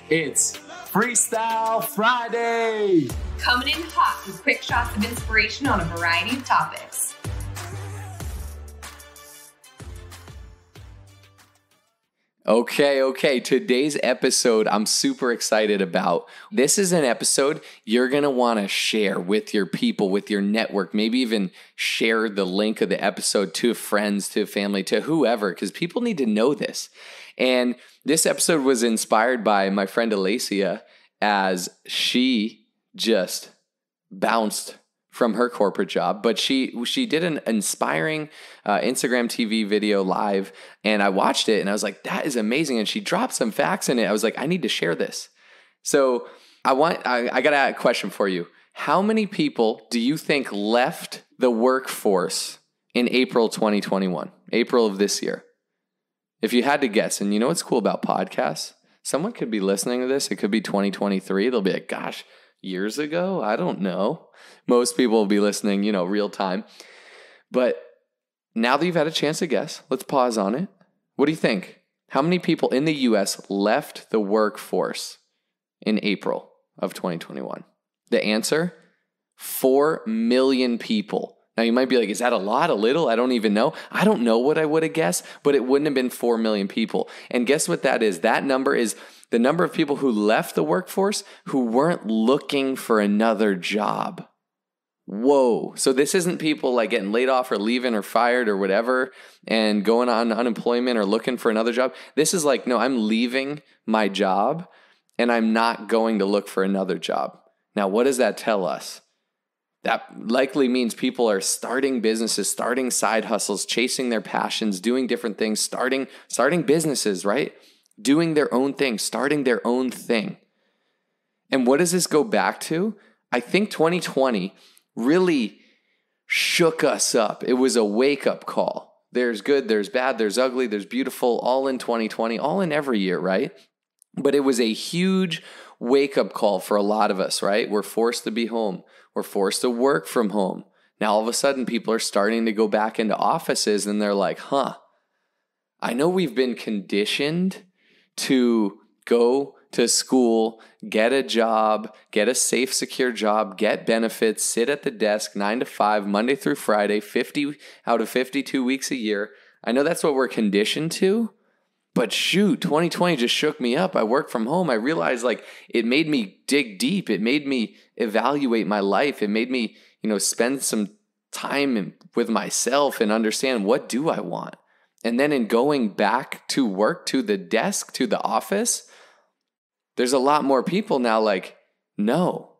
It's Freestyle Friday! Coming in hot with quick shots of inspiration on a variety of topics. Okay. Today's episode I'm super excited about. This is an episode you're going to want to share with your people, with your network, maybe even share the link of the episode to friends, to family, to whoever, because people need to know this. And this episode was inspired by my friend Alacia as she just bounced from her corporate job, but she did an inspiring Instagram TV video live, and I watched it and I was like, that is amazing. And she dropped some facts in it. I was like, I need to share this. So I got a question for you. How many people do you think left the workforce in April 2021, April of this year? If you had to guess, and you know what's cool about podcasts? Someone could be listening to this. It could be 2023. They'll be like, gosh, years ago? I don't know. Most people will be listening, real time. But now that you've had a chance to guess, let's pause on it. What do you think? How many people in the U.S. left the workforce in April of 2021? The answer, 4 million people. Now you might be like, is that a lot, a little? I don't even know. I don't know what I would have guessed, but it wouldn't have been 4 million people. And guess what that is? That number is the number of people who left the workforce who weren't looking for another job. Whoa. So this isn't people like getting laid off or leaving or fired or whatever and going on unemployment or looking for another job. This is like, no, I'm leaving my job and I'm not going to look for another job. Now, what does that tell us? That likely means people are starting businesses, starting side hustles, chasing their passions, doing different things, starting businesses, right? Doing their own thing, starting their own thing. And what does this go back to? I think 2020 really shook us up. It was a wake-up call. There's good, there's bad, there's ugly, there's beautiful, all in 2020, all in every year, right? But it was a huge wake-up call for a lot of us, right? We're forced to be home. We're forced to work from home. Now, all of a sudden, people are starting to go back into offices and they're like, I know we've been conditioned to go to school, get a job, get a safe, secure job, get benefits, sit at the desk 9 to 5, Monday through Friday, 50 out of 52 weeks a year. I know that's what we're conditioned to. But shoot, 2020 just shook me up. I work from home. I realized it made me dig deep. It made me evaluate my life. It made me, spend some time with myself and understand, what do I want? And then in going back to work, to the desk, to the office, there's a lot more people now like, no,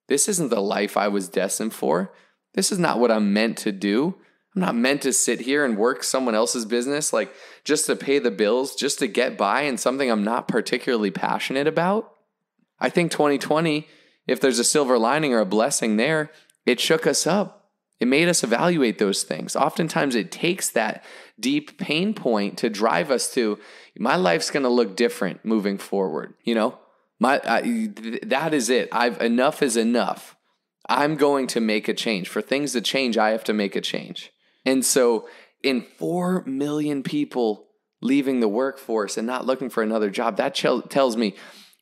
this isn't the life I was destined for. This is not what I'm meant to do. I'm not meant to sit here and work someone else's business, just to pay the bills, just to get by in something I'm not particularly passionate about. I think 2020, if there's a silver lining or a blessing there, it shook us up. It made us evaluate those things. Oftentimes it takes that deep pain point to drive us to, my life's going to look different moving forward. That is it. Enough is enough. I'm going to make a change. For things to change, I have to make a change. And so in 4 million people leaving the workforce and not looking for another job, that tells me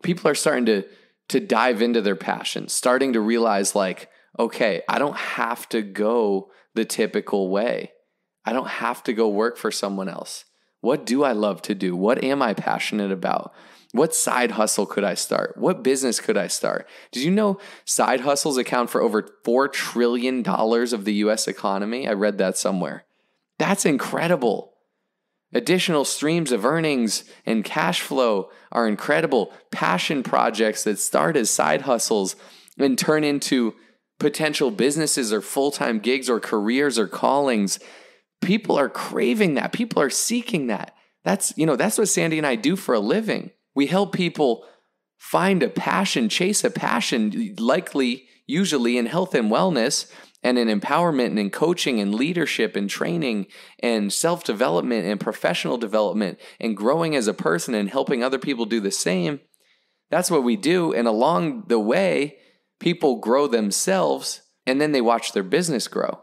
people are starting to dive into their passions, starting to realize okay, I don't have to go the typical way. I don't have to go work for someone else. What do I love to do? What am I passionate about? What side hustle could I start? What business could I start? Did you know side hustles account for over $4 trillion of the U.S. economy? I read that somewhere. That's incredible. Additional streams of earnings and cash flow are incredible. Passion projects that start as side hustles and turn into potential businesses or full-time gigs or careers or callings. People are craving that. People are seeking that. That's what Sandy and I do for a living. We help people find a passion, chase a passion, usually in health and wellness and in empowerment and in coaching and leadership and training and self-development and professional development and growing as a person and helping other people do the same. That's what we do. And along the way, people grow themselves and then they watch their business grow.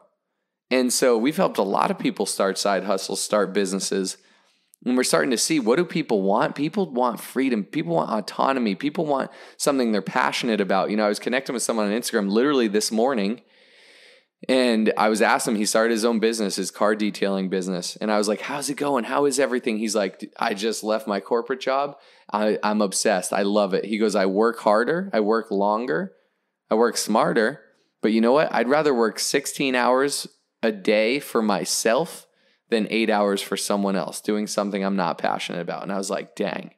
And so we've helped a lot of people start side hustles, start businesses. And we're starting to see, what do people want? People want freedom. People want autonomy. People want something they're passionate about. I was connecting with someone on Instagram literally this morning, and I was asking him, he started his own business, his car detailing business. And I was like, how's it going? How is everything? He's like, I just left my corporate job. I'm obsessed. I love it. He goes, I work harder. I work longer. I work smarter. But you know what? I'd rather work 16 hours a day for myself than 8 hours for someone else doing something I'm not passionate about. And I was like, dang,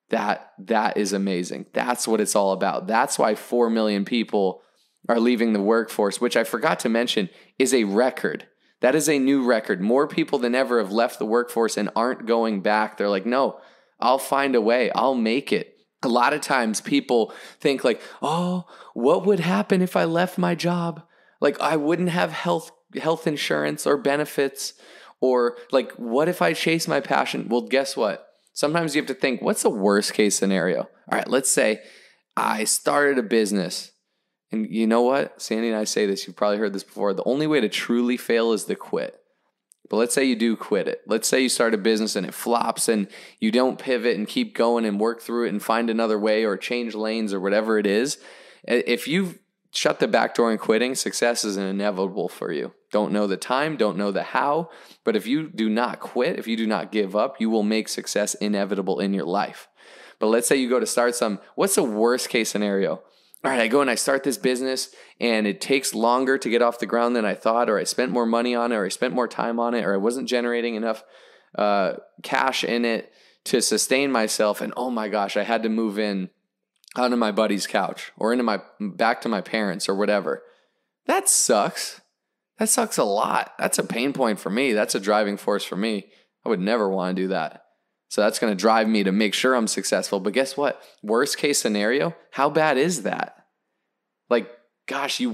that is amazing. That's what it's all about. That's why 4 million people are leaving the workforce, which I forgot to mention is a record. That is a new record. More people than ever have left the workforce and aren't going back. They're like, no, I'll find a way. I'll make it. A lot of times people think like, oh, what would happen if I left my job? Like I wouldn't have health insurance or benefits, or like, what if I chase my passion? Well, guess what? Sometimes you have to think, what's the worst case scenario? All right, let's say I started a business. And you know what? Sandy and I say this, you've probably heard this before. The only way to truly fail is to quit. But let's say you do quit it. Let's say you start a business and it flops and you don't pivot and keep going and work through it and find another way or change lanes or whatever it is. If you shut the back door and quitting, success is inevitable for you. Don't know the time, don't know the how. But if you do not quit, if you do not give up, you will make success inevitable in your life. But let's say you go to start what's the worst case scenario? All right, I go and I start this business and it takes longer to get off the ground than I thought, or I spent more money on it, or I spent more time on it, or I wasn't generating enough cash in it to sustain myself. And oh my gosh, I had to move in onto my buddy's couch or back to my parents or whatever. That sucks. That sucks a lot. That's a pain point for me. That's a driving force for me. I would never want to do that. So that's going to drive me to make sure I'm successful. But guess what? Worst case scenario, how bad is that? Like, gosh, you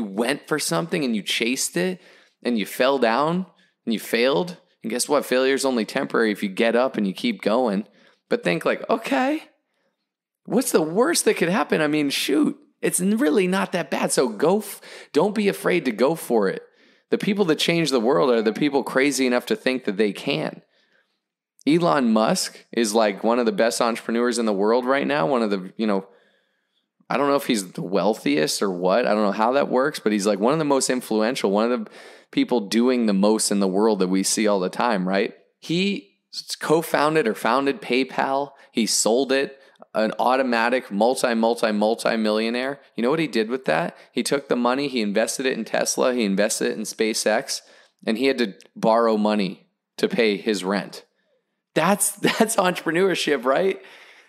went for something and you chased it and you fell down and you failed. And guess what? Failure is only temporary if you get up and you keep going. But think like, okay, what's the worst that could happen? I mean, shoot, it's really not that bad. So don't be afraid to go for it. The people that change the world are the people crazy enough to think that they can. Elon Musk is like one of the best entrepreneurs in the world right now. One of the, I don't know if he's the wealthiest or what. I don't know how that works, but he's like one of the most influential, one of the people doing the most in the world that we see all the time, right? He co-founded or founded PayPal. He sold it, an automatic multi-millionaire. You know what he did with that? He took the money, he invested it in Tesla, he invested it in SpaceX, and he had to borrow money to pay his rent. That's entrepreneurship, right?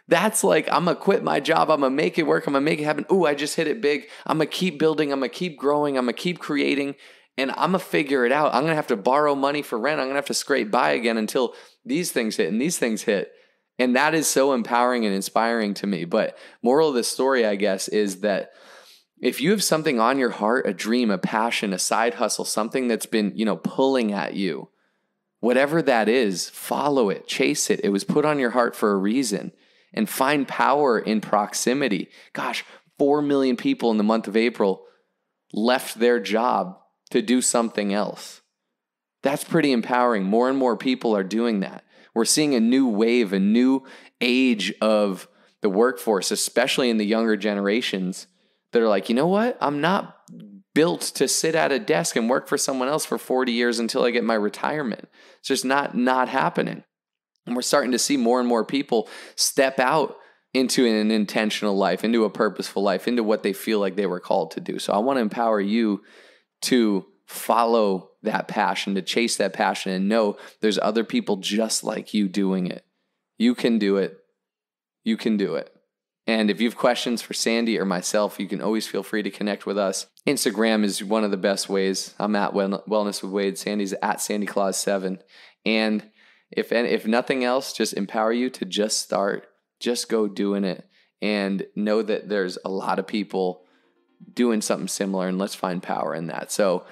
That's like, I'm going to quit my job. I'm going to make it work. I'm going to make it happen. Ooh, I just hit it big. I'm going to keep building. I'm going to keep growing. I'm going to keep creating. And I'm going to figure it out. I'm going to have to borrow money for rent. I'm going to have to scrape by again until these things hit and these things hit. And that is so empowering and inspiring to me. But moral of the story, I guess, is that if you have something on your heart, a dream, a passion, a side hustle, something that's been, pulling at you, whatever that is, follow it, chase it. It was put on your heart for a reason. And find power in proximity. Gosh, 4 million people in the month of April left their job to do something else. That's pretty empowering. More and more people are doing that. We're seeing a new wave, a new age of the workforce, especially in the younger generations that are like, you know what? I'm not built to sit at a desk and work for someone else for 40 years until I get my retirement. It's just not happening. And we're starting to see more and more people step out into an intentional life, into a purposeful life, into what they feel like they were called to do. So I want to empower you to follow that passion, to chase that passion, and know there's other people just like you doing it. You can do it. You can do it. And if you have questions for Sandy or myself, you can always feel free to connect with us. Instagram is one of the best ways. I'm at Wellness with Wade. Sandy's at SandyClaus7. And if nothing else, just empower you to just start, just go doing it, and know that there's a lot of people doing something similar, and let's find power in that. So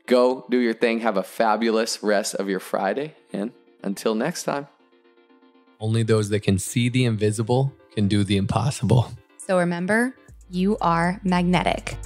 go do your thing. Have a fabulous rest of your Friday. And until next time. Only those that can see the invisible can do the impossible. So remember, you are magnetic.